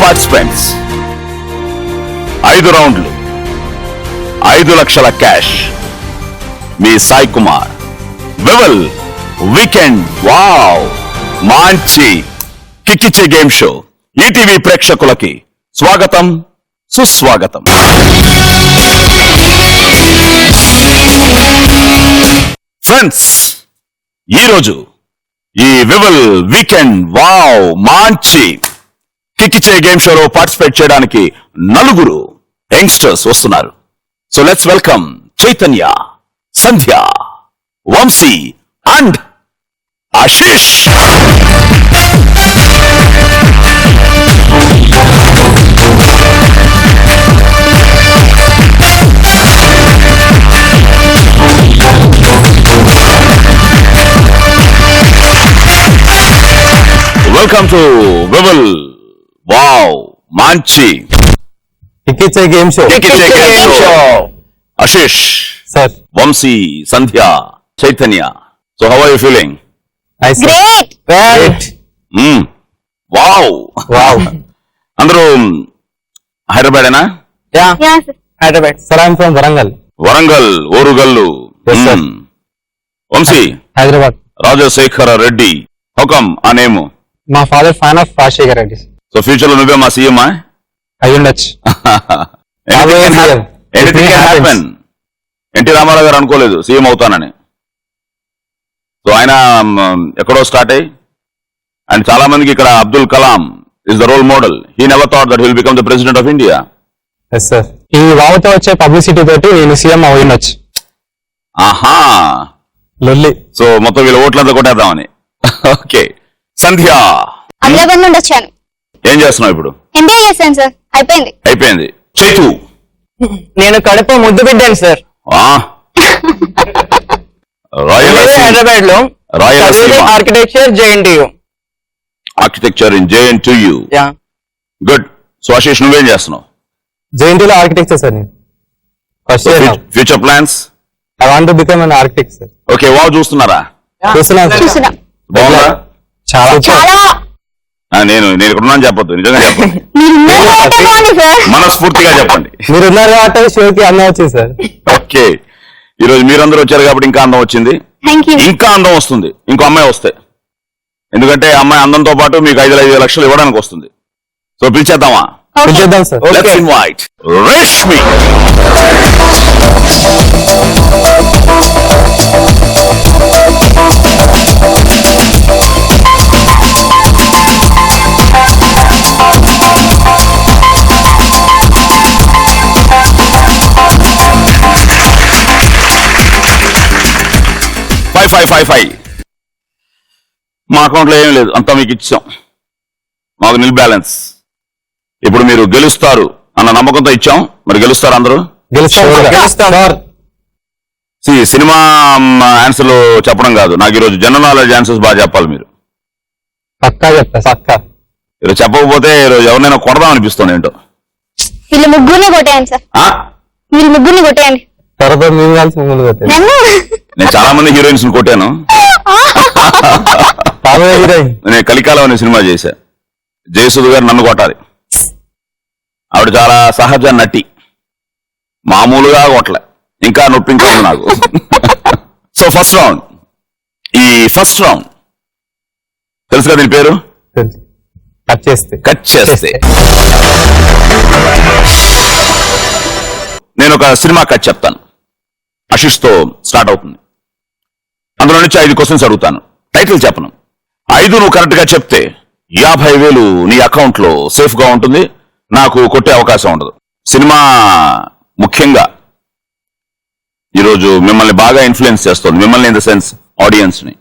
Participants, 5 రౌండ్లు, 5 లక్షల cash. మీ Sai Kumar. వివల్ weekend wow మంచి కిక్కిచ్చే గేమ్ షో. ఈటీవీ ప్రేక్షకులకి స్వాగతం, సుస్వాగతం. ఫ్రెండ్స్, ఈరోజు ఈ వివల్ వీకెండ్ వావ్ మంచి కిక్కిచ్చే గేమ్ షోలో పార్టిసిపేట్ చేయడానికి 4 యంగ్స్టర్స్ వస్తున్నారు. So let's welcome Chaitanya, Sandhya, Vamshi and Ashish. Welcome to Vivel wow మంచి కిక్కిచ్చే game show. Ashish, sir, Vamshi, Sandhya, Chaitanya. So how are you feeling? Great. Wow wow. అందరూ హైదరాబాదేనా? Hyderabad. Sir, I'm from Warangal. Warangal, Orugallu. Yes, sir. Vamshi, Hyderabad. Rajasekhara Reddy. How come ఆ నేము? మా father fan of Rajasekhar Reddy. So future లో నువ్వే మా CM? అయ్యుండొచ్చు. ఎన్టీ రామారావు గారు అనుకోలేదు సీఎం అవుతానని. సో ఆయన ఎక్కడో స్టార్ట్ అయ్యి, అండ్ చాలా మందికి ఇక్కడ Abdul Kalam is the role model. He never thought that he will become the president of India. Yes sir. ఈ వావుతో వచ్చే పబ్లిసిటీ తోటి నేను సీఎం అయ్యుండొచ్చు. ఆహా, లొల్లి. సో మొత్తం వీళ్ళ ఓట్లంతా కొట్టేద్దామని. ఓకే, సంధ్య, అమలాబాద్ నుండి వచ్చాను. ఏం చేస్తున్నావు ఇప్పుడు? ఎంబీఏ చేశాను సార్, అయిపోయింది. చైతు, నేను కడప ముద్దు బిడ్డాను సార్. హైదరాబాద్ లో architecture JNTU. Architecture in JNTU. Good. So Ashish, నువ్వేం చేస్తున్నావు? జేఎన్టీలో ఆర్కిటెక్చర్ సార్. నేను first year. Future plans? I want to become an architect sir. Okay, wow చూస్తున్నారా? చూస్తున్నా. బాగుందా? చాలా. నేను ఇక్కడ ఉన్నాను చెప్పొద్దు, నిజంగా చెప్పండి. మనస్ఫూర్తిగా చెప్పండి. మీరు ఉన్నారు కాబట్టి షోకి అందం వచ్చింది సార్. ఓకే, ఈరోజు మీరందరూ వచ్చారు కాబట్టి ఇంకా అందం వచ్చింది. ఇంకా అందం వస్తుంది ఇంకో అమ్మాయి వస్తే. ఎందుకంటే అమ్మాయి అందంతో పాటు మీకు 5 లక్షలు ఇవ్వడానికి వస్తుంది. సో పిలిచేద్దామా? పిలిచేద్దాం sir. Let's invite Reshmi. Five. మా అకౌంట్ లో ఏం లేదు, అంతా మీకు ఇచ్చాం. మాకు నిల్ బ్యాలెన్స్. ఇప్పుడు మీరు గెలుస్తారు అన్న నమ్మకంతో ఇచ్చాం. మరి గెలుస్తారు అందరూ? సినిమా ఆన్సర్లు చెప్పడం కాదు, నాకు ఈరోజు జనరల్ నాలెడ్జ్ ఆన్సర్స్ బాగా చెప్పాలి మీరు. పక్కా చెప్తా. పక్కా. ఈరోజు చెప్పకపోతే ఈరోజు ఎవరినైనా కొడదాం అనిపిస్తుంది ఏంటో. వీళ్ళు ముగ్గురిని కొట్టేయండి సార్. వీళ్ళు ముగ్గురిని కొట్టేయండి. తర్వాత మేము కలిసి ముందు కొట్టాను. నేను చాలా మంది హీరోయిన్స్ కొట్టాను. నేను కలికాలం అనే సినిమా చేశా. జయసుధ గారు నన్ను కొట్టాలి. ఆవిడ చాలా సహజ నటి, మామూలుగా కొట్టలే. ఇంకా నొప్పి ఇంకా ఉంది నాకు. So first round. ఈ ఫస్ట్ రౌండ్ తెలుసు కదా దీని పేరు? కట్ చేస్తే. నేను ఒక సినిమా కట్ చెప్తాను. ఆశీష్ తో స్టార్ట్ అవుతుంది. అందులో నుంచి 5 క్వశ్చన్స్ అడుగుతాను. టైటిల్ చెప్పను. 5 నువ్వు కరెక్ట్ గా చెప్తే 50,000 నీ అకౌంట్ లో సేఫ్ గా ఉంటుంది. నాకు కొట్టే అవకాశం ఉండదు. సినిమా ముఖ్యంగా ఈరోజు మిమ్మల్ని బాగా ఇన్ఫ్లుయెన్స్ చేస్తుంది. మిమ్మల్ని ఇన్ ద సెన్స్ ఆడియన్స్ ని.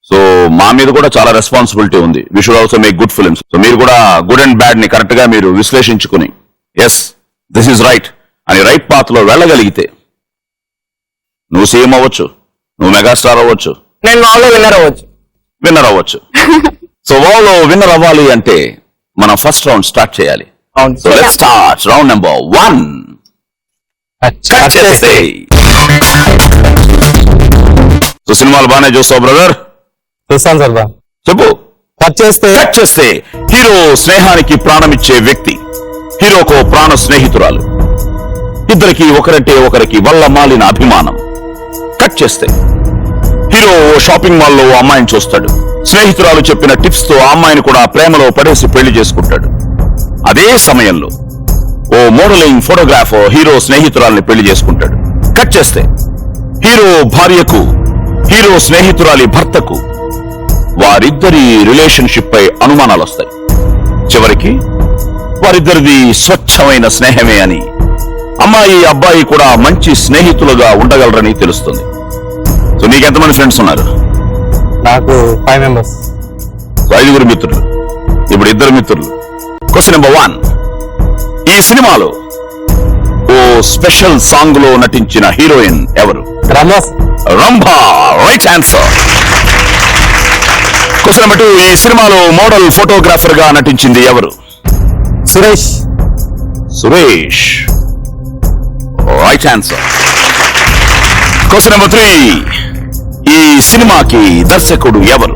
సో మా మీద కూడా చాలా రెస్పాన్సిబిలిటీ ఉంది. We should also make good films. So మీరు కూడా గుడ్ అండ్ బ్యాడ్ ని కరెక్ట్ గా మీరు విశ్లేషించుకుని ఎస్ దిస్ ఈజ్ రైట్ అని రైట్ పాత్ లో వెళ్ళగలిగితే నువ్వు సీఎం అవ్వచ్చు, నువ్వు మెగాస్టార్ అవ్వచ్చు, నేను వావ్లో విన్నర్ అవ్వచ్చు. సో వావ్లో విన్నర్ అవ్వాలి అంటే మనం ఫస్ట్ రౌండ్ స్టార్ట్ చేయాలి. So let's start round number 1. So సినిమాలు బాగానే చూస్తావు బ్రదర్? చూస్తాను సార్. చెప్పు. కట్ చేస్తే కట్ చేస్తే హీరో స్నేహానికి ప్రాణమిచ్చే వ్యక్తి, హీరోకో ప్రాణ స్నేహితురాలు, ఇద్దరికి ఒకరంటే ఒకరికి వల్ల మాలిన అభిమానం. కట్ చేస్తే హీరో ఓ షాపింగ్ మాల్లో ఓ అమ్మాయిని చూస్తాడు. స్నేహితురాలు చెప్పిన టిప్స్ తో ఆ అమ్మాయిని కూడా ప్రేమలో పడేసి పెళ్లి చేసుకుంటాడు. అదే సమయంలో ఓ మోడలింగ్ ఫోటోగ్రాఫర్ హీరో స్నేహితురాల్ని పెళ్లి చేసుకుంటాడు. కట్ చేస్తే హీరో భార్యకు, హీరో స్నేహితురాలి భర్తకు వారిద్దరి రిలేషన్షిప్ పై అనుమానాలు వస్తాయి. చివరికి వారిద్దరిది స్వచ్ఛమైన స్నేహమే అని, అమ్మాయి అబ్బాయి కూడా మంచి స్నేహితులుగా ఉండగలరని తెలుస్తుంది. సో నీకెంతమంది ఫ్రెండ్స్ ఉన్నారు? నాకు 5 members. సో 5 మిత్రులు, ఇప్పుడు 2 మిత్రులు. క్వశ్చన్ నెంబర్ 1, ఈ సినిమాలో ఓ స్పెషల్ సాంగ్ లో నటించిన హీరోయిన్ ఎవరు? రమోస్. Rambha. Right answer. Question number 2, ఈ సినిమాలో మోడల్ ఫోటోగ్రాఫర్ గా నటించింది ఎవరు? Suresh. Suresh. Right answer. Question number 3, ఈ సినిమాకి దర్శకుడు ఎవరు?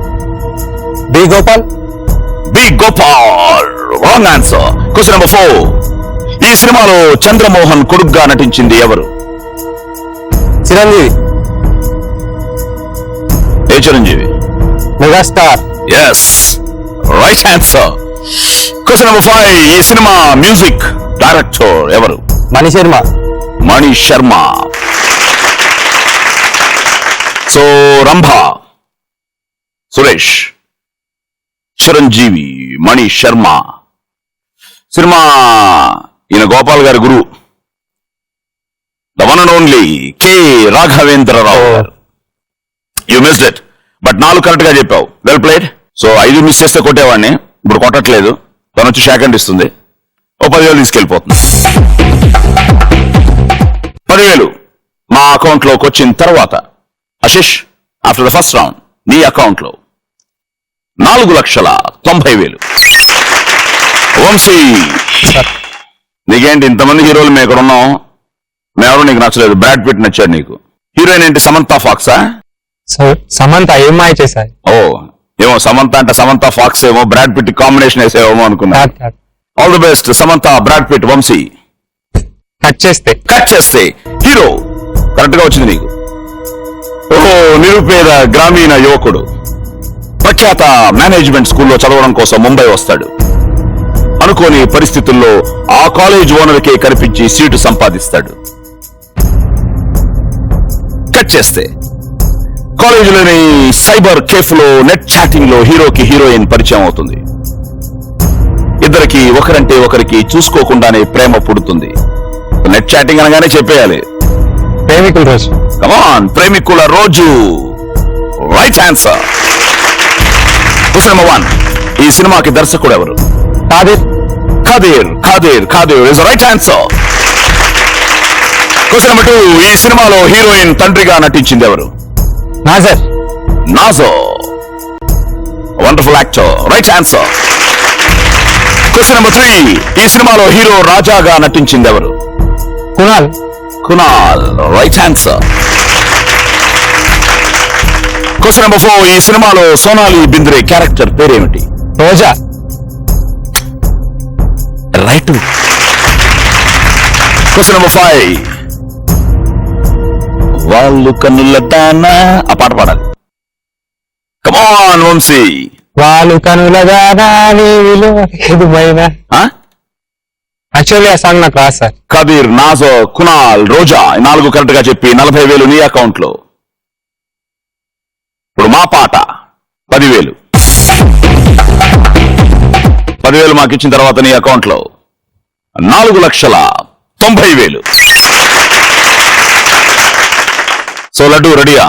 B Gopal. B Gopal. Wrong answer. Question number 4, ఈ సినిమాలో చంద్రమోహన్ కొడుగ్గా నటించింది ఎవరు? చిరంజీవి. ఏ Chiranjeevi? Megastar. Yes, right answer. Question number 5, ఈ సినిమా మ్యూజిక్ డైరెక్టర్ ఎవరు? మణి శర్మ. మణి శర్మ. సో రంభ, సురేష్, చిరంజీవి, మణి శర్మ. సినిమా ఈయన గోపాల్ గారి గురువు, the one and only K Raghavendra Rao గారు. You missed it, but 4 correct గా చెప్పావు. Well played. సో 5 మిస్ చేస్తే కొట్టేవాడిని, ఇప్పుడు కొట్టట్లేదు. తను వచ్చి షేక్ హ్యాండ్ ఇస్తుంది, ఓ 10,000 తీసుకెళ్ళిపోతుంది. 10,000 మా అకౌంట్ లోకి వచ్చిన తర్వాత Ashish, after the first round నీ అకౌంట్ లో 4,90,000. వంశీ, నీకేంటి ఇంతమంది హీరోలు మేము ఇక్కడ ఉన్నాం, మేమెవరూ నీకు నచ్చలేదు, బ్రాడ్ పిట్ నచ్చాడు నీకు. హీరోయిన్ ఏంటి సమంతా ఫాక్సా? సమంత ఏం మాయ చేశాయి? ఓ ఏమో, సమంత అంటే సమంతా ఫాక్స్ ఏమో, బ్రాడ్ పిట్ కాంబినేషన్ వేసేమో అనుకున్నా. All the best Samantha, Brad Pitt, Vamshi. Cut చేస్తే కట్ చేస్తే హీరో కరెక్ట్ గా వచ్చింది నీకు. ఓహో, నిరుపేద గ్రామీణ యువకుడు ప్రఖ్యాత మేనేజ్మెంట్ స్కూల్లో చదవడం కోసం ముంబై వస్తాడు. అనుకోని పరిస్థితుల్లో ఆ కాలేజ్ ఓనర్కే కనిపించి సీటు సంపాదిస్తాడు. కట్ చేస్తే కాలేజీలోని సైబర్ కేఫ్ లో నెట్ చాటింగ్ లో హీరోకి హీరోయిన్ పరిచయం అవుతుంది. ఇద్దరికి ఒకరంటే ఒకరికి చూసుకోకుండానే ప్రేమ పుడుతుంది. నెట్ చాటింగ్ అనగానే చెప్పేయాలి, ప్రేమికుల రోజు. కమాన్, ప్రేమికుల రోజు. Right answer. క్వశ్చన్ నెంబర్ 1, ఈ సినిమాకి దర్శకుడు ఎవరు? Kadir. Khadeer. Khadeer. Khadeer is right answer. Question number 2, ఈ సినిమాలో హీరోయిన్ తండ్రిగా నటించింది ఎవరు? Nassar. Nassar. Wonderful actor. Right answer. Question number 3, ఈ సినిమాలో హీరో రాజాగా నటించింది ఎవరు? Kunal. Kunal. Right answer. Question number 4, ఈ సినిమాలో సోనాలి బింద్రే క్యారెక్టర్ పేరేమిటి? రోజా. రైట్. క్వశ్చన్ నెంబర్ 5, వాళ్ళు కన్నుల దానా, ఆ పాట పాడాలి. కమాన్ వంశీ. వాళ్ళు కనులగానా యాక్చువల్లీ ఆ సాంగ్ నాకు రాదు సార్. కబీర్, నాజో, కునాల్, రోజా 4 కరెక్ట్ గా చెప్పి 40,000 నీ అకౌంట్ లో. ఇప్పుడు మా పాట 10,000. 10,000 మాకు ఇచ్చిన తర్వాత నీ అకౌంట్ లో 4,90,000. సో లడ్డు రెడీయా?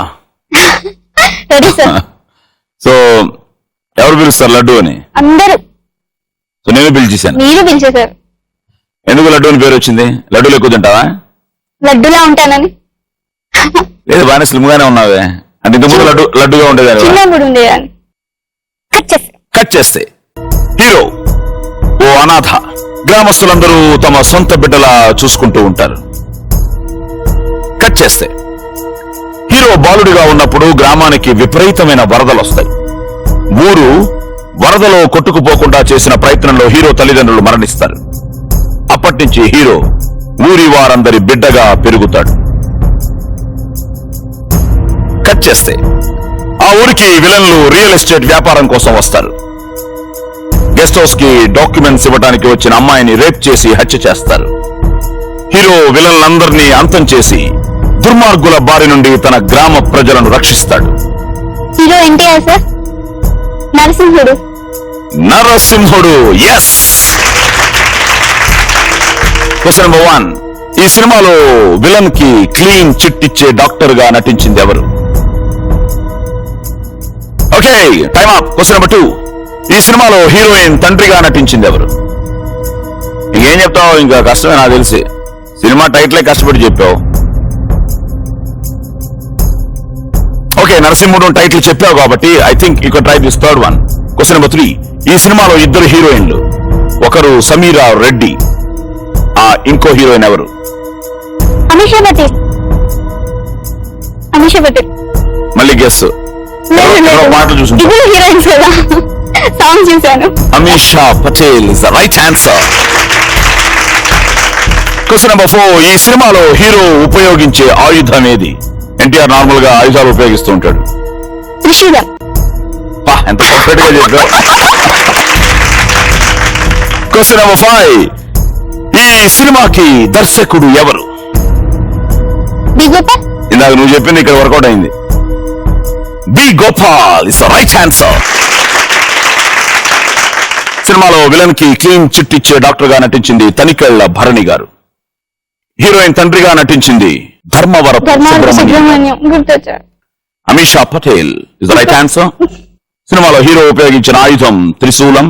Ready sir. సో ఎవరు పిలుస్తారు లడ్డు అని? అందరూ. సో నేను పిలిచేశాను. మీరు పిలిచేశారు. ఎందుకు లడ్డు అని పేరు వచ్చింది? లడ్డూలు ఎక్కువ తింటావా? లడ్డులా ఉంటానని. లేదు, బాగానే స్లిమ్గానే ఉన్నావే. అంటే ఇంతకుముందు లడ్డుగా ఉండేదాన్ని. చిన్నప్పుడు ఉండేదాన్ని. కట్ చేస్తే హీరో ఓ అనాథ. గ్రామస్తులందరూ తమ సొంత బిడ్డలా చూసుకుంటూ ఉంటారు. కట్ చేస్తే హీరో బాలుడిగా ఉన్నప్పుడు గ్రామానికి విపరీతమైన వరదలు వస్తాయి. ఊరు వరదలో కొట్టుకుపోకుండా చేసిన ప్రయత్నంలో హీరో తల్లిదండ్రులు మరణిస్తారు. అప్పటి నుంచి హీరో ఊరి వారందరి బిడ్డగా పెరుగుతాడు. కట్ చేస్తే ఆ ఊరికి విలన్లు రియల్ ఎస్టేట్ వ్యాపారం కోసం వస్తారు. గెస్ట్ హౌస్ కి డాక్యుమెంట్స్ ఇవ్వడానికి వచ్చిన అమ్మాయిని రేప్ చేసి హత్య చేస్తారు. హీరో విలన్లందరినీ అంతం చేసి దుర్మార్గుల బారి నుండి తన గ్రామ ప్రజలను రక్షిస్తాడు. Hero NTR sir. నరసింహుడు. నరసింహుడు. ఎస్. Question number 1. ఈ సినిమాలో విలన్ కి క్లీన్ చిట్ ఇచ్చే డాక్టర్ గా నటించింది ఎవరు? Okay, time up. Question number 2. ఈ సినిమాలో హీరోయిన్ తండ్రిగా నటించింది ఎవరు? ఇంకేం చెప్తావు, ఇంకా కష్టమే నాకు తెలిసి. సినిమా టైటిలే కష్టపడి చెప్పావు. ఓకే, నరసింహుడు టైటిల్ చెప్పావు కాబట్టి I think you can try this third one. Question number 3. ఈ సినిమాలో ఇద్దరు హీరోయిన్లు, ఒకరు సమీరా రెడ్డి, ఇంకో హీరోయిన్ ఎవరు? అమిషా పటేల్. అమిషా పటేల్. మళ్ళీ గెస్. పాటలు చూసి ఇద్దరు హీరోయిన్స్ కదా, సాంగ్ చూశాను. Amisha Patel is the right answer. Question number 4. ఈ సినిమాలో హీరో ఉపయోగించే ఆయుధం ఏది? ఎన్టీఆర్ నార్మల్ గా ఆయుధాలు ఉపయోగిస్తూ ఉంటాడు. త్రిశూలం. ఎంత పర్ఫెక్ట్ గా చెప్పావు. Question number 5. ఈ సినిమాకి దర్శకుడు ఎవరు? బి గోపాల్. ఇందాక నువ్వు చెప్పింది ఇక్కడ వర్కౌట్ అయింది. B Gopal is the right answer. సినిమాలో విలన్ కి క్లీన్ చిట్ ఇచ్చే డాక్టర్ గా నటించింది తనికెళ్ల భరణి గారు. హీరోయిన్ తండ్రిగా నటించింది ధర్మవరపు సుబ్రహ్మణ్యం. గుర్తొచ్చాడు. Amisha Patel is the right answer. సినిమాలో హీరో ఉపయోగించిన ఆయుధం త్రిశూలం.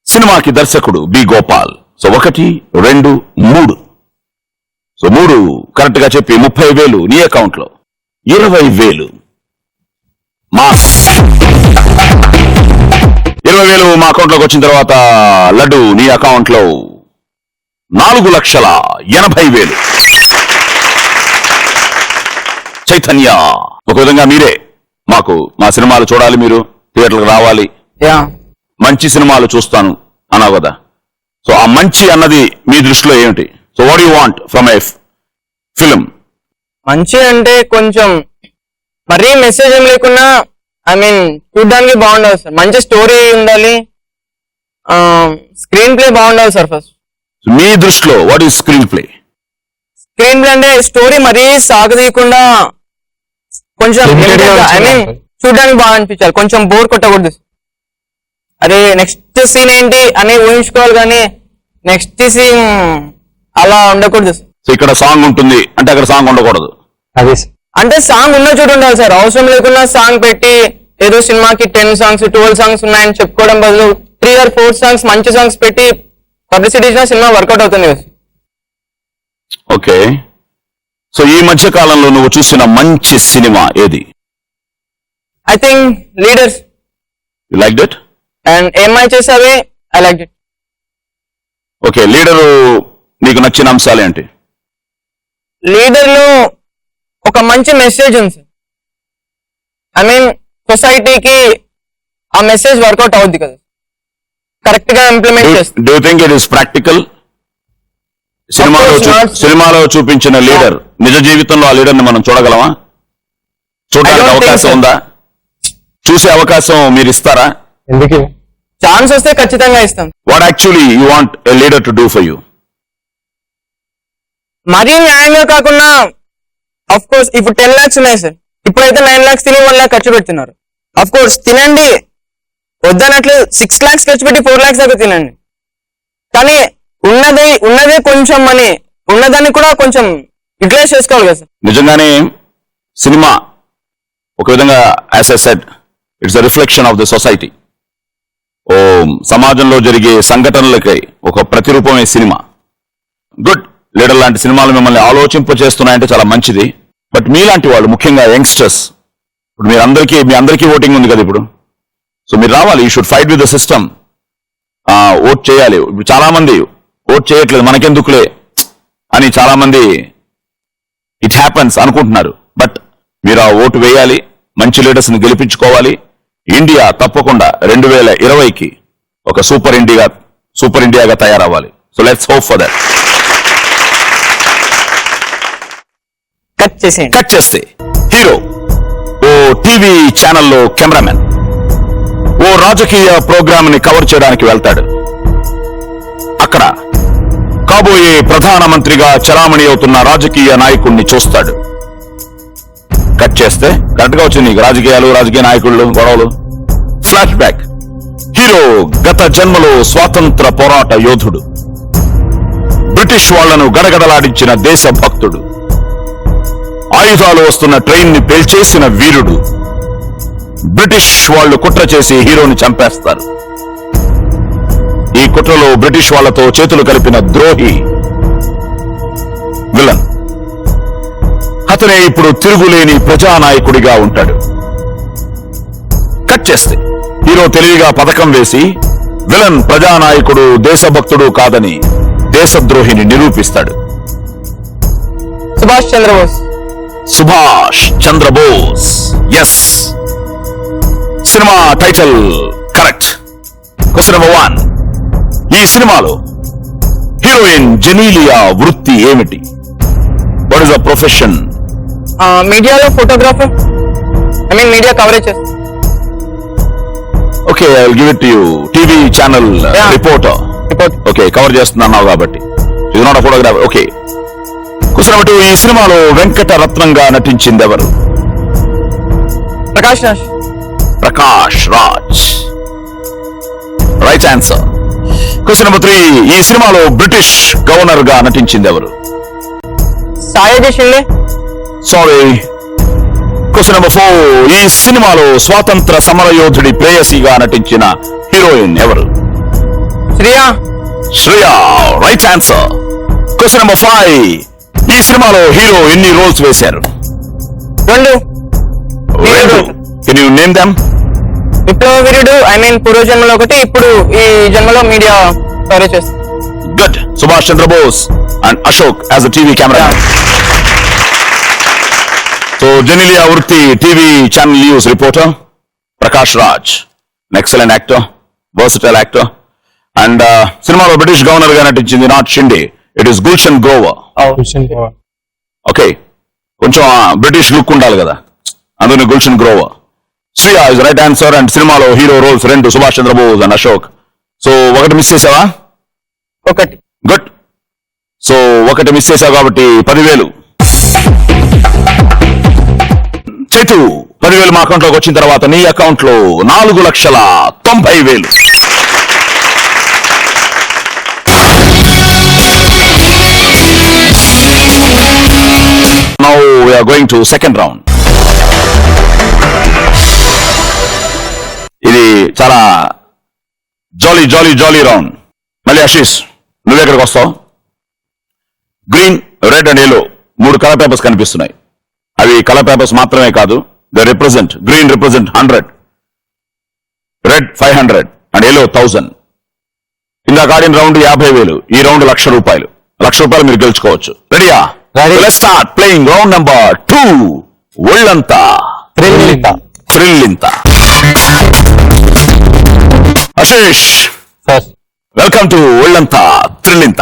సినిమాకి దర్శకుడు B Gopal. So 1, 2, 3. So 3 correct గా చెప్పి 30,000 నీ అకౌంట్ లో. 20,000 మాస్. 20,000 మా అకౌంట్ లోకి వచ్చిన తర్వాత లడ్డు నీ అకౌంట్ లో 4,80,000. చైతన్య, ఒక విధంగా మీరే మాకు మా సినిమాలు చూడాలి, మీరు థియేటర్లకు రావాలి, యా, మంచి సినిమాలు చూస్తాను అన్నావు కదా. సో ఆ మంచి అన్నది మీ దృష్టిలో ఏమిటి? So what you want from a film? మంచి అంటే కొంచెం మరీ మెసేజ్ ఏం లేకున్నా, ఐ మీన్ చూడ్డానికి బాగుండాలి సార్. మంచి స్టోరీ ఉండాలి, స్క్రీన్ ప్లే బాగుండాలి సార్. ఫస్ట్ మీ దృష్టిలో what is screen play? Screen play అంటే స్టోరీ మరీ సాగదీయకుండా కొంచెం ఐ మీన్ చూడడానికి బాగా అనిపించాలి, కొంచెం బోర్ కొట్టకూడదు. అరే నెక్స్ట్ సీన్ ఏంటి అని ఊహించుకోవాలి, కానీ నెక్స్ట్ సీన్ అలా ఉండకూడదు. సో ఇక్కడ సాంగ్ ఉంటుంది అంటే అక్కడ సాంగ్ ఉండకూడదు. అది అంటే సాంగ్ ఉన్న చోటు ఉండాలి సార్. అవసరం లేకుండా సాంగ్ పెట్టి ఏదో సినిమాకి 10 సాంగ్స్ 12 సాంగ్స్ ఉన్నాయని చెప్పుకోవడం బదులు 3 or 4 సాంగ్స్ మంచి సాంగ్స్ పెట్టి పబ్లిసిటీ ఇచ్చిన సినిమా వర్కౌట్ అవుతుంది కదా. ఓకే, సో ఈ మధ్య కాలంలో నువ్వు చూసిన మంచి సినిమా ఏది? I think leaders. You like that? And Ye Maaya Chesave, I like it. Okay, leader నీకు నచ్చిన అంశాలు ఏంటి? లీడర్ లో ఒక మంచి మెసేజ్ ఉంది సార్. ఐ మీన్ సొసైటీకి ఆ మెసేజ్ వర్కౌట్ అవుద్ది కదా, కరెక్ట్ గా ఇంప్లిమెంట్ చేస్తుంది. Do you think it is practical? సినిమాలో చూపించిన లీడర్ నిజ జీవితంలో ఆ లీడర్ ని మనం చూడగలమా? చూడడానికి అవకాశం ఉందా? చూసే అవకాశం మీరు ఇస్తారా? ఎందుకు? ఛాన్స్ వస్తే ఖచ్చితంగా ఇస్తాం. What actually you want a leader to do for you? మరీ న్యాయంగా కాకుండా, అఫ్ కోర్స్ ఇప్పుడు 10 lakhs ఉన్నాయి సార్, ఇప్పుడైతే 9 lakhs తిని 1 lakh ఖర్చు పెడుతున్నారు. అఫ్ కోర్స్ తినండి, వద్దనట్లు 6 lakhs ఖర్చు పెట్టి 4 lakhs దాకా తినండి, కానీ ఉన్నదే కొంచెం మనీ ఉన్నదాన్ని కూడా కొంచెం యూటిలైజ్ చేసుకోవాలి కదా సార్. నిజంగానే సినిమా ఒక విధంగా as I said it's a reflection of the society. ఓ సమాజంలో జరిగే సంఘటనలకై ఒక ప్రతిరూపమే సినిమా. గుడ్. లీడర్ లాంటి సినిమాలు మిమ్మల్ని ఆలోచింపచేస్తున్నాయంటే చాలా మంచిది. బట్ మీలాంటి వాళ్ళు, ముఖ్యంగా యంగ్స్టర్స్, ఇప్పుడు మీ అందరికీ ఓటింగ్ ఉంది కదా ఇప్పుడు. సో మీరు రావాలి, you should fight with the system. Vote చేయాలి. ఇప్పుడు చాలా మంది ఓట్ చేయట్లేదు, మనకెందుకులే అని చాలా మంది ఇట్ హ్యాపన్స్ అనుకుంటున్నారు. బట్ మీరు ఆ ఓటు వేయాలి, మంచి లీడర్స్ ని గెలిపించుకోవాలి. ఇండియా తప్పకుండా 2020కి ఒక సూపర్ ఇండియాగా తయారవ్వాలి. So let's hope for that. Cut చేసేయండి. కట్ చేస్తే హీరో ఓ టీవీ ఛానల్లో కెమెరామెన్ ఓ రాజకీయ ప్రోగ్రామ్ ని కవర్ చేయడానికి వెళ్తాడు. అక్కడ కాబోయే ప్రధానమంత్రిగా చలామణి అవుతున్న రాజకీయ నాయకుడిని చూస్తాడు. కట్ చేస్తే కరెక్ట్ గా వచ్చింది నీకు రాజకీయ నాయకుళ్ళు గొడవలు. Flash back. హీరో గత జన్మలో స్వాతంత్ర పోరాట యోధుడు, బ్రిటిష్ వాళ్లను గడగడలాడించిన దేశభక్తుడు, ఆయుధాలు వస్తున్న ట్రైన్ ని పేల్చేసిన వీరుడు. బ్రిటిష్ వాళ్లు కుట్ర చేసి హీరోని చంపేస్తారు. ఈ కుట్రలో బ్రిటిష్ వాళ్లతో చేతులు కలిపిన ద్రోహి విలన్. అతనే ఇప్పుడు తిరుగులేని ప్రజానాయకుడిగా ఉంటాడు. కట్ చేస్తే హీరో తెలివిగా పథకం వేసి విలన్ ప్రజానాయకుడు దేశభక్తుడు కాదని దేశద్రోహిని నిరూపిస్తాడు. Subhash Chandrabose. Subhash Chandrabose. Yes, cinema title correct. Question number 1. ఈ సినిమాలో హీరోయిన్ జెనీలియా వృత్తి ఏమిటి? What is the profession? మీడియాలో ఫోటోగ్రాఫర్. మీడియా కవరేజ్ చేస్తారు. Okay, I will give it to you. TV channel reporter. Okay, cover చేస్తున్నావు కాబట్టి ఇది not photographer. Okay, question number 2. ఈ సినిమాలో వెంకటరత్నంగా నటించింది ఎవరు? Prakash Raj. Prakash Raj. Right answer. Question number 3. ఈ సినిమాలో బ్రిటిష్ గవర్నర్ గా నటించింది ఎవరు? Sayaji Shinde. Sorry. Question number 4. ఈ సినిమాలో స్వాతంత్ర సమరయోధుడి ప్రేయసిగా నటించిన హీరోయిన్ ఎవరు? Shriya. Right answer. Question number 5. ఈ సినిమాలో హీరో ఎన్ని రోల్స్ వేశారు? 2. Can you name them? విప్లవ వీరుడు, పూర్వ జన్మలో ఒకటి, ఇప్పుడు ఈ జన్మలో మీడియా కవరేజ్ చేస్తారు. Good. Subhash Chandrabose and Ashok as a TV camera. So Genelia వృత్తి TV channel news reporter. Prakash Raj excellent actor, versatile actor. And సినిమాలో బ్రిటిష్ గవర్నర్ గా నటించింది not Shinde, it is Gulshan Grover. Okay, కొంచెం బ్రిటిష్ లుక్ ఉండాలి కదా, అందుకని Gulshan Grover. Shriya is right answer. And cinema hero roles 2, Subhash Chandrabose and Ashok. So ఒకటి miss చేసావా? ఒకటి. గుడ్. సో ఒకటి మిస్ చేసావు కాబట్టి 10,000. చైతు, 10,000 మా అకౌంట్ లోకి వచ్చిన తర్వాత నీ అకౌంట్ లో 4,90,000. Now we are going to second round. ఇది చాలా జాలీ రౌండ్. మళ్ళీ ఆశీష్, నువ్వెక్కడికి వస్తావు? Green, red and yellow 3 colour papers కనిపిస్తున్నాయి. అవి కలర్ పేపర్స్ మాత్రమే కాదు, they represent. Green represent 100, red 500 and yellow 1000. ఇందాక ఆడిన రౌండ్ 50,000, ఈ రౌండ్ ₹1,00,000. ₹1,00,000 మీరు గెలుచుకోవచ్చు. రెడీయా? Let's start playing round number 2. ఒళ్ళంతా థ్రిల్లింత. ఆశీష్, సార్, వెల్కమ్ టు ఒళ్ళంతా థ్రిల్లింత.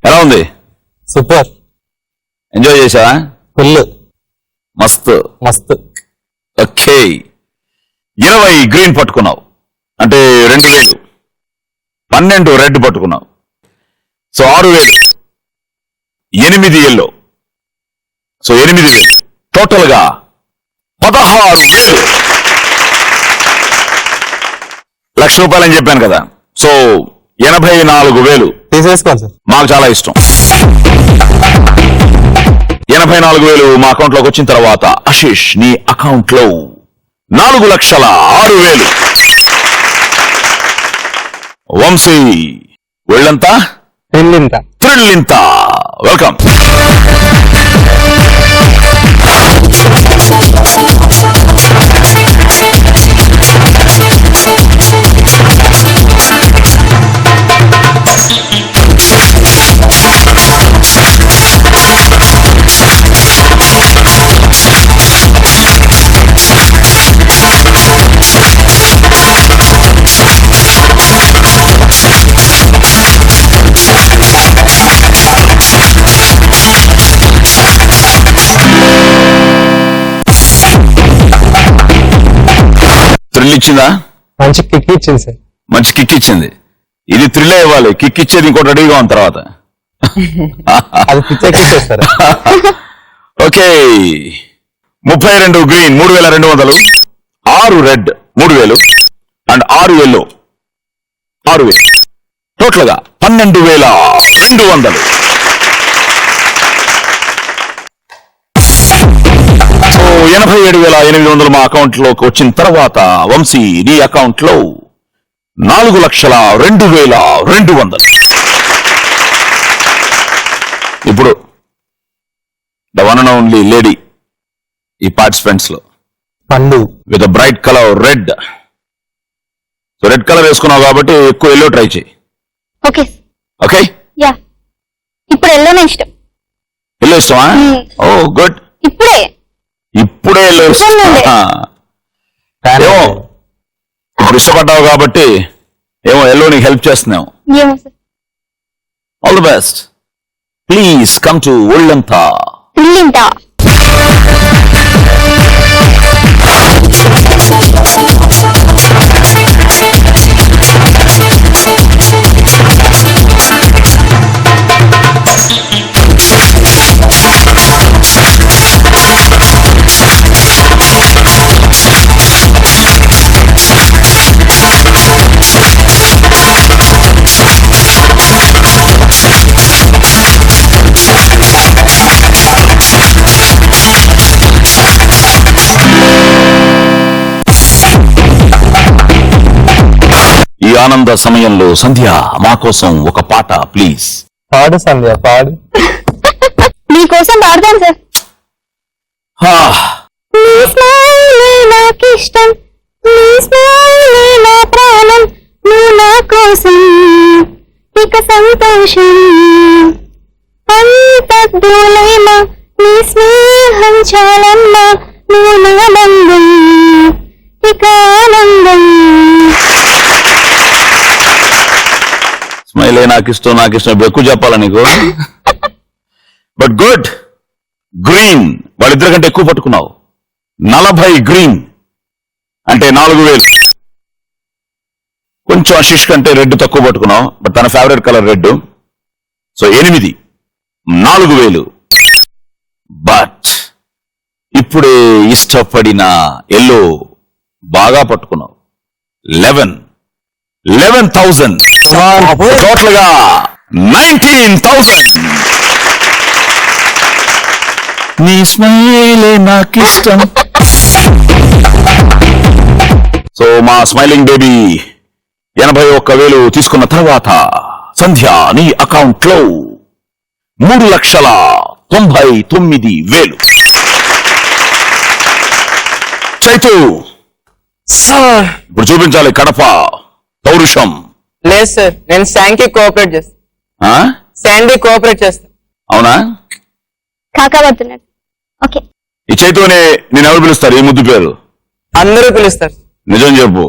ఎలా ఉంది? సూపర్. ఎంజాయ్ చేసావా? ఫుల్ మస్తు. ఓకే, 20 గ్రీన్ పట్టుకున్నావు అంటే 2,000. 12 రెడ్ పట్టుకున్నావు, సో 6,000. 8 yellow, so 8,000. టోటల్ గా 16,000. ₹1,00,000 అని చెప్పాను కదా, సో 84,000. తీసేసుకోండి సార్. మాకు చాలా ఇష్టం. 84,000 మా అకౌంట్ లోకి వచ్చిన తర్వాత ఆశీష్ నీ అకౌంట్ లో 4,06,000. వంశీ వెళ్ళంతా థ్రిల్ త్రిల్లింత. వెల్కమ్. థ్రిల్ ఇచ్చిందా? మంచి కిక్ ఇచ్చింది సార్. మంచి కిక్ ఇచ్చింది. ఇది థ్రిల్ ఇవ్వాలి, కిక్ ఇచ్చేది ఇంకోటి రెడీగా ఉంది తర్వాత. అది పిచ్చేస్తారు. Okay, 32 green 3,200, 6 red 3,000 and 6 yellow 6,000. Total గా 12,200. సో 87,800 మా అకౌంట్ లోకి వచ్చిన తర్వాత వంశీ నీ అకౌంట్ లో 4,02,200. ఇప్పుడు the one and only lady ఈ పార్టిసిపెంట్స్ లో పండు with bright colour red. So red colour వేసుకున్నావు కాబట్టి ఎక్కువ ఎల్లో ట్రై చేయి. Okay okay, yeah. ఇప్పుడు ఎల్లోనే ఇష్టం. ఎల్లో ఇష్టమా? ఓ గుడ్. ఇప్పుడే ఎల్లో ఇష్టం. ఏమో ఇప్పుడు ఇష్టపడ్డావు కాబట్టి ఏమో ఎల్లో నీకు హెల్ప్ చేస్తున్నావు. ఏమో sir. All the best. Please come to ఒళ్ళంతా. థ్రిల్లింటా. ఈ ఆనంద సమయంలో సంధ్య మా కోసం ఒక పాట ప్లీజ్. పాడు సంధ్య పాడు. మీకోసం పాడతాను సార్. నీ స్మైలే నాకిష్టం, నీ స్మైలే నా ప్రాణం, నువ్వు నా కోసం ఇక సంతోషం అంత దూలైనా నీ స్నేహం చాలన్నా, నువ్వు నా బంధం ఇక ఆనందం. స్మైలే నాకిష్టం ఎక్కువ చెప్పాలా నీకు? But good. గ్రీన్ వాళ్ళిద్దరి కంటే ఎక్కువ పట్టుకున్నావు. 40 గ్రీన్ అంటే 4,000. కొంచెం ఆశీష్ కంటే రెడ్ తక్కువ పట్టుకున్నావు, బట్ తన favourite colour red. So 8 4,000. But ఇప్పుడే ఇష్టపడిన ఎల్లో బాగా పట్టుకున్నావు. 11,000. టోటల్ గా 19,000. నీ స్మైలే నాకిష్టం. సో మా స్మైలింగ్ బేబీ 81,000 తీసుకున్న తర్వాత సంధ్య నీ అకౌంట్ లో 3,99,000. చైతు సార్ ఇప్పుడు చూపించాలి కడప పౌరుషం. లేదు సార్, నేను శాండీ కోఆపరేట్ చేస్తాను. శాండీ కోఆపరేట్ చేస్తాను. అవునా? కాకా పడుతున్నాడు. ఓకే. ఈ చైతునే నేను ఎవరు పిలుస్తారు? ఈ ముద్దు పేరు అందరూ పిలుస్తారు. నిజం చెప్పు.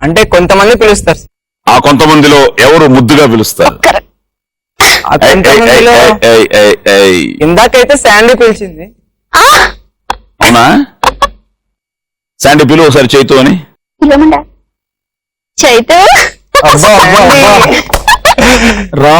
అంటే కొంతమంది పిలుస్తారు. ఆ కొంతమందిలో ఎవరు ముద్దుగా పిలుస్తారు? ఆ కొంతమందిలో ఇందాకైతే శాండీ పిలిచింది. అవునా? శాండీ పిలువు ఒకసారి చైతు అని. చైతు రా.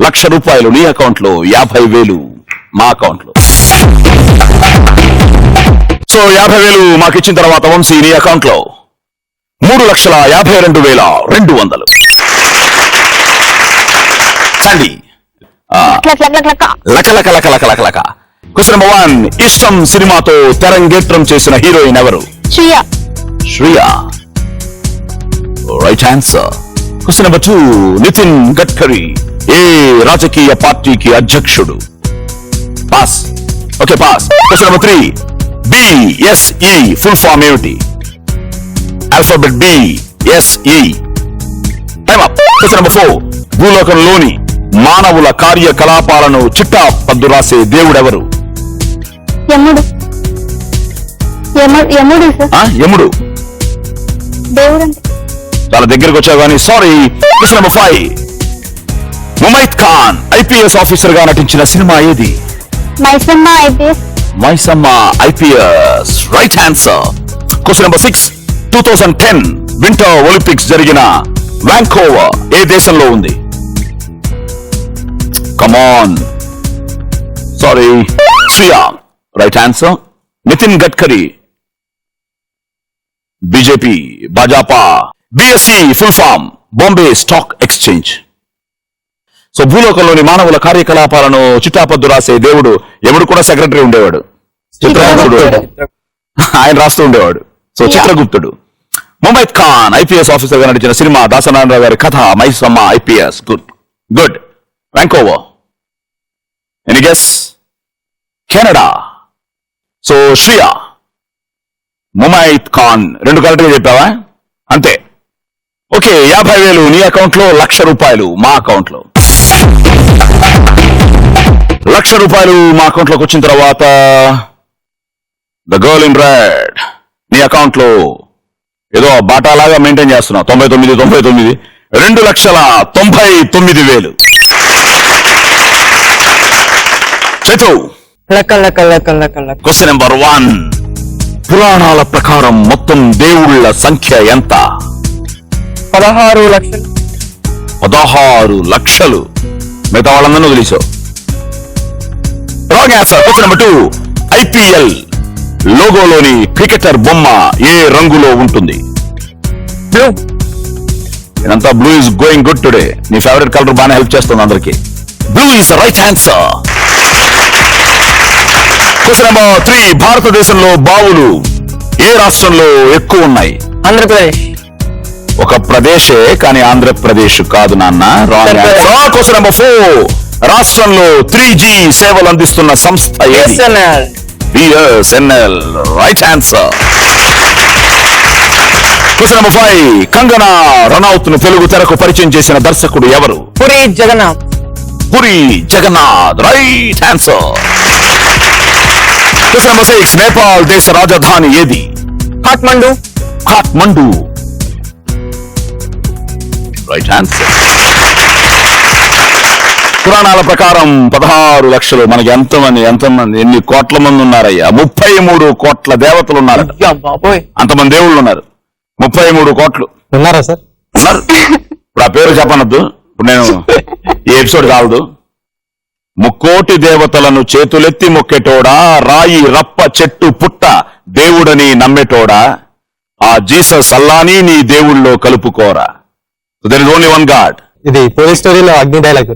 రూపాయలు నీ అకౌంట్ లో, 50,000 మా అకౌంట్ లో. సో 50,000 మాకు ఇచ్చిన తర్వాత వంశీ నీ అకౌంట్ లో 3,52,200. సండి లక. క్వశ్చన్ నెంబర్ 1, ఇష్టం సినిమాతో తెరంగేట్రం చేసిన హీరోయిన్ ఎవరు? Shriya. Right answer. Question number 2, Nitin Gadkari ఏ రాజకీయ పార్టీకి అధ్యక్షుడు? Pass. Okay pass. Question number 3, BSE full form ఏమిటి? Alphabet BSE. Time up. Question number 4, భూలోకంలోని మానవుల కార్యకలాపాలను చిట్టాపద్దు రాసే దేవుడెవరు? యముడు యముడు. దేవుడు అంటే చాలా దగ్గరకు వచ్చావు కానీ sorry. Question number 5, Mumaith Khan IPS officer గా నటించిన సినిమా ఏది? Maisamma IPS. Right answer. Question number 6, 2010 winter Olympics జరిగిన వాంకోవర్ ఏ దేశంలో ఉంది? Come on. Sorry. Shriya. Right answer. Nitin Gadkari BJP Bhajapa. BSE full form Bombay stock exchange. So భూలోకంలోని మానవుల కార్యకలాపాలను చిట్టాపద్దు రాసే దేవుడు యముడు కూడా సెక్రటరీ ఉండేవాడు. చిత్రగుప్తుడు ఆయన రాస్తూ ఉండేవాడు. సో చిత్రగుప్తుడు. ముమైత్ ఖాన్ IPS ఆఫీసర్ గా నడిచిన సినిమా దాసనారాయణరావు గారి కథ Maisamma IPS. Good. Vancouver. Any guess? Canada. So Shriya, Mumaith Khan 2 correct గా చెప్పావా? అంతే. ఓకే 50,000 నీ అకౌంట్ లో, రూపాయలు మా అకౌంట్ లో. రూపాయలు మా అకౌంట్ లోకి వచ్చిన తర్వాత ద గర్ల్ ఇన్ రెడ్ నీ అకౌంట్ లో ఏదో బాటా లాగా మెయింటైన్ చేస్తున్నావు. 99 2,99,000. చైతు. క్వశ్చన్ నెంబర్ 1, పురాణాల ప్రకారం మొత్తం దేవుళ్ళ సంఖ్య ఎంత? 16 లక్షలు. 16 లక్షలు. మిగతా వాళ్ళందరినీ వదిలేసావు. Wrong answer. Question number 2, IPL లోగోలోని క్రికెటర్ బొమ్మ ఏ రంగులో ఉంటుంది? బ్లూ. ఇదంతా blue is going good today. నీ ఫేవరెట్ కలర్ బాగానే హెల్ప్ చేస్తుంది అందరికి. Blue is right answer. Question number 3, భారతదేశంలో బావులు ఏ రాష్ట్రంలో ఎక్కువ ఉన్నాయి? ఆంధ్రప్రదేశ్. ఒక ప్రదేశే కానీ ఆంధ్రప్రదేశ్ కాదు నాన్న. Wrong answer. క్వశ్చన్ నెంబర్ 4, రాష్ట్రంలో 3G సేవలు అందిస్తున్న సంస్థ ఏది? BSNL. Right answer. Question number 5, Kangana Ranaut ను తెలుగు తెరకు పరిచయం చేసిన దర్శకుడు ఎవరు? Puri Jagannadh. Right answer. Question number 6, Nepal దేశ రాజధాని ఏది? కాఠ్మండు. Right answer. పురాణాల ప్రకారం 16 లక్షలు. మనకి ఎంతమంది ఎన్ని కోట్ల మంది ఉన్నారయ్యా? 33 కోట్ల దేవతలు ఉన్నారు. అంతమంది దేవుళ్ళు ఉన్నారు. 33 కోట్లు ఉన్నారా సార్? ఉన్నారు. ఇప్పుడు ఆ పేరు చెప్పనద్దు. ఇప్పుడు నేను ఈ ఎపిసోడ్ కావద్దు. 3 కోటి దేవతలను చేతులెత్తి మొక్కేటోడా, రాయి రప్ప చెట్టు పుట్ట దేవుడని నమ్మేటోడా, ఆ జీసస్ అల్లాని నీ దేవుళ్ళో కలుపుకోరా. There is only one God. ఇది పోలీస్ స్టోరీలో అగ్ని డైలాగ్.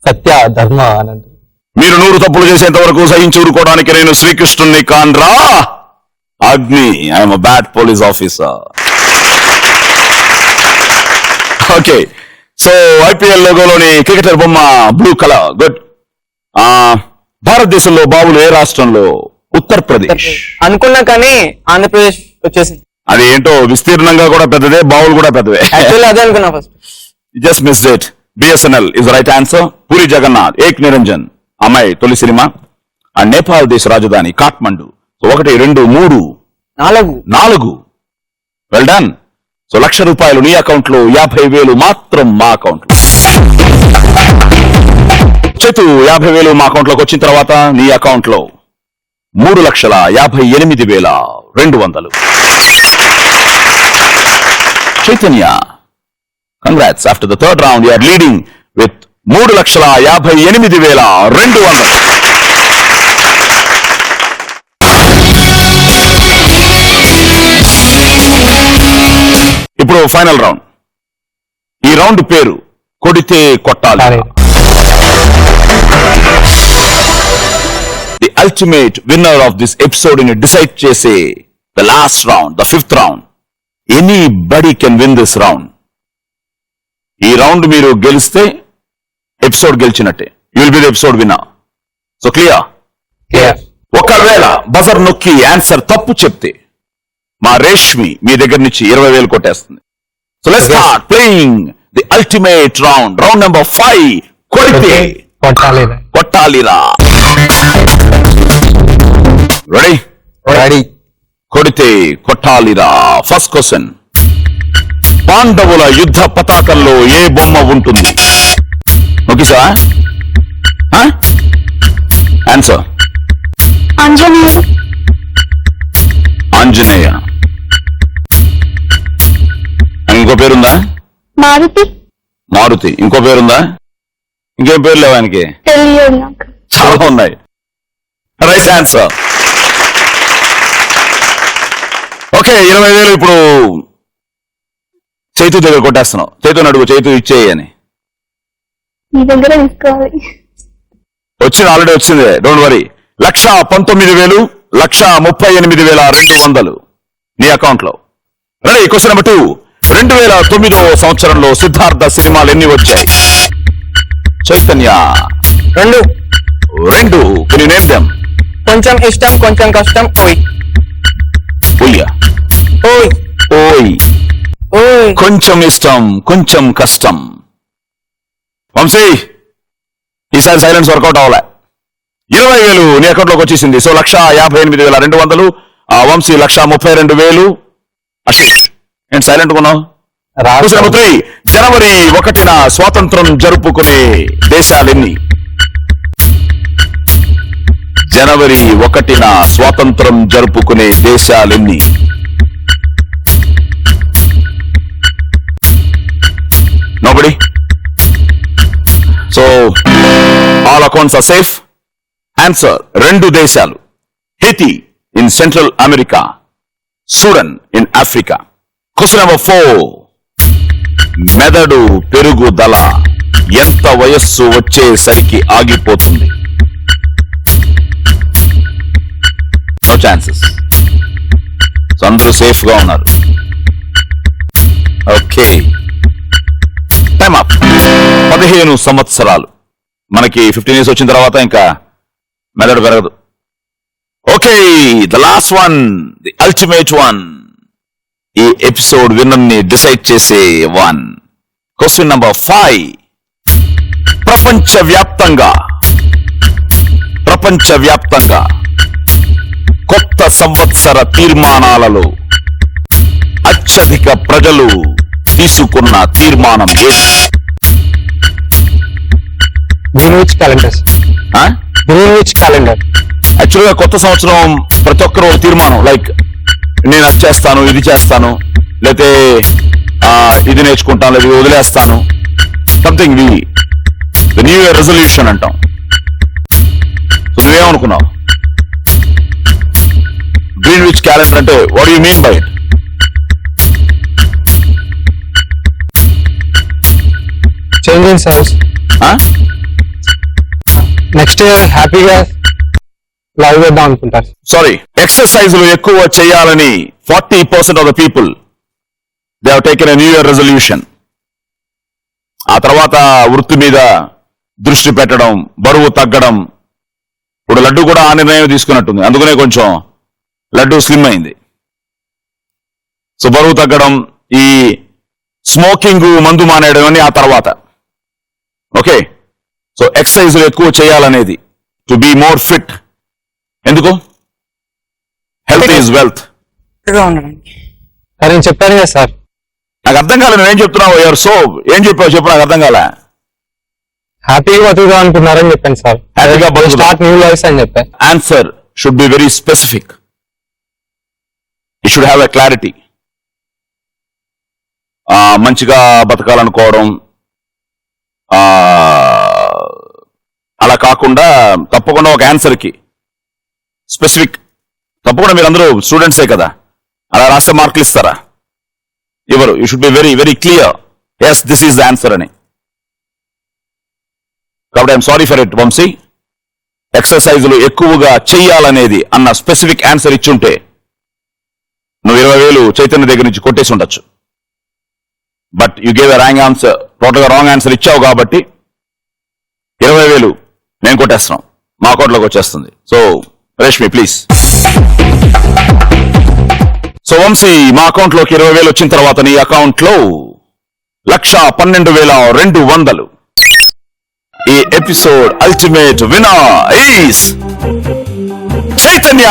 సత్య ధర్మ అనంత. మీరు 100 తప్పులు చేసేంత వరకు సహించి ఊరుకోవడానికి నేను శ్రీకృష్ణుని కాన్రా. Agni. I'm bad police officer. Okay. So IPL లోగోలోని క్రికెటర్ బొమ్మ బ్లూ కలర్. గుడ్. భారతదేశంలో బావులు ఏ రాష్ట్రంలో? ఉత్తరప్రదేశ్. అనుకున్నా కానీ ఆంధ్రప్రదేశ్ వచ్చేసింది. అది ఏంటో విస్తీర్ణంగా కూడా పెద్దదే, బావులు కూడా పెద్దవే. యాక్చువల్లీ అదే అనుకున్నా first. Just missed it. BSNL is right answer. Puri Jagannadh, Ek Niranjan అమ్మాయి తొలి సినిమా. అండ్ నేపాల్ దేశ రాజధాని Kathmandu. So 1 2 3 4. Well done. So రూపాయలు నీ అకౌంట్ లో, 50,000 మాత్రం మా అకౌంట్ లో. చైతు 50,000 మా అకౌంట్ లోకి వచ్చిన తర్వాత నీ అకౌంట్ లో 3,58,200. Chaitanya, congrats. After the 3rd round, you are leading with 3,58,200. ఇప్పుడు ఫైనల్ రౌండ్. ఈ రౌండ్ పేరు కొడితే కొట్టాలి. The ultimate winner of this episode ని డిసైడ్ చేసే the last round, the 5th round. Anybody can win this round. ఈ round మీరు గెలిస్తే ఎపిసోడ్ గెలిచినట్టే. You will be the episode winner. So clear? ఒకవేళ బజర్ నొక్కి ఆన్సర్ తప్పు చెప్తే మా రేష్మి మీ దగ్గర నుంచి 20,000 కొట్టేస్తుంది. So let's start playing the ultimate round. Round number 5. కొడితే కొట్టాలిరా. రెడీ? కొడితే కొట్టాలిరా. First question. పాండవుల యుద్ధ పతాకంలో ఏ బొమ్మ ఉంటుంది? Okay sir, answer. ఆంజనేయ. ఇంకో పేరుందా? మారుతి. ఇంకో పేరుందా? ఇంకేం పేరు లేవా ఆయనకి? చాలా ఉన్నాయి. Right answer. ఓకే, 20,000 ఇప్పుడు చైతు దగ్గర కొట్టేస్తున్నావు. చైతు అడుగు, చైతు ఇచ్చేయని. వచ్చింది, ఆల్రెడీ వచ్చింది, డోంట్ వరీ. 1,19,000, 138,200 నీ అకౌంట్ లో. రెడీ? Question number 2. 2009వ సంవత్సరంలో సిద్ధార్థ సినిమాలు ఎన్ని వచ్చాయి? Chaitanya. 2. Can you name them? కొంచెం ఇష్టం, కొంచెం కష్టం. ఓయ్. కొంచెం ఇష్టం, కొంచెం కష్టం. వంశీ, ఈసారి సైలెన్స్ వర్కౌట్ అవ్వలే. 20,000 నీ అకౌంట్ లోకి వచ్చేసింది. సో 1,58,200. వంశీ 1,32,000. అశిష్ ఏంటి సైలెంట్ ఉన్నావు? Question number 3. జనవరి 1న స్వాతంత్రం జరుపుకునే దేశాలెన్ని? జనవరి 1న స్వాతంత్రం జరుపుకునే దేశాలెన్ని? Nobody? So all accounts are safe. Answer 2 దేశాలు. Haiti in Central America, Sudan in Africa. Question number 4. మెదడు పెరుగుదల ఎంత వయస్సు వచ్చేసరికి ఆగిపోతుంది? No chances. సో అందరూ సేఫ్ గా ఉన్నారు. Okay, time up. 15 సంవత్సరాలు. మనకి 15 years వచ్చిన తర్వాత ఇంకా మెదడు పెరగదు. Okay, the last one, the ultimate one. ఈ ఎపిసోడ్ విన్నర్ ని డిసైడ్ చేసే వన్. Question number 5. ప్రపంచవ్యాప్తంగా కొత్త సంవత్సర తీర్మానాలలో అత్యధిక ప్రజలు తీసుకున్న తీర్మానం ఏది? Greenwich calendar. యాక్చువల్గా కొత్త సంవత్సరం ప్రతి ఒక్కరు తీర్మానం, లైక్ నేను అది చేస్తాను, ఇది చేస్తాను, లేకపోతే ఇది నేర్చుకుంటాను, లేదా వదిలేస్తాను. Something the new year resolution అంటాం. సో నువ్వేమనుకున్నావు? గ్రీన్విచ్ క్యాలెండర్ అంటే what you mean by it? Change house. Next year హ్యాపీగా లైవ్ చేద్దాం అనుకుంటారు. సారీ, ఎక్సర్సైజ్లు ఎక్కువ చేయాలని 40% of the people they have taken a new year resolution. ఆ తర్వాత వృత్తి మీద దృష్టి పెట్టడం, బరువు తగ్గడం. ఇప్పుడు లడ్డు కూడా ఆ నిర్ణయం తీసుకున్నట్టుంది, అందుకనే కొంచెం లడ్డు స్లిమ్ అయింది. సో బరువు తగ్గడం, ఈ స్మోకింగ్, మందు మానేయడం అని ఆ తర్వాత. ఓకే, సో ఎక్సర్సైజ్లు ఎక్కువ చేయాలనేది, టు బీ మోర్ ఫిట్. ఎందుకు? Health is wealth. నేను చెప్పాను కదా సార్. నాకు అర్థం కాలే, నువ్వేం చెప్తున్నావు? యువర్ సో ఏం చెప్పావు చెప్పు, నాకు అర్థం కాలే. హ్యాపీగా బతుకుదాం అనుకున్నారని చెప్పాను సార్. హ్యాపీగా స్టార్ట్ న్యూ లైఫ్ అని చెప్పాను. Answer should be very specific. You should have a clarity. మంచిగా బతకాలనుకోవడం, అలా కాకుండా తప్పకుండా ఒక ఆన్సర్కి స్పెసిఫిక్, తప్పకుండా మీరు అందరూ స్టూడెంట్సే కదా, అలా రాస్తే మార్కులు ఇస్తారా? ఇవ్వరు. You should be very very clear, yes this is the answer అని. కాబట్టి I'm sorry for it Vamshi. ఎక్సర్సైజులు ఎక్కువగా చెయ్యాలనేది అన్న స్పెసిఫిక్ ఆన్సర్ ఇచ్చుంటే నువ్వు 20,000 చైతన్య దగ్గర నుంచి కొట్టేసి ఉండొచ్చు. But you gave a wrong answer, టోటల్గా రాంగ్ ఆన్సర్ ఇచ్చావు కాబట్టి 20,000 మేము కొట్టేస్తున్నాం, మా అకౌంట్లోకి వచ్చేస్తుంది. So Reshmi please. So Vamshi, మా అకౌంట్లోకి 20,000 వచ్చిన తర్వాత నీ అకౌంట్లో 1,12,200. ఈ episode ultimate winner is Chaitanya.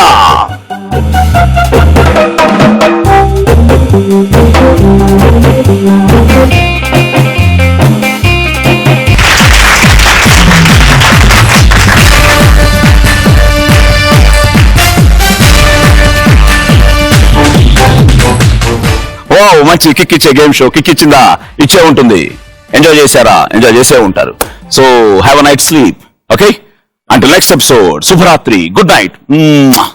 ఓ మంచి కిక్ ఇచ్చే గేమ్ షో. కిక్ ఇచ్చిందా? ఇచ్చే ఉంటుంది. ఎంజాయ్ చేశారా? ఎంజాయ్ చేసే ఉంటారు. So have a night sleep. Okay, until next episode. శుభరాత్రి, గుడ్ నైట్.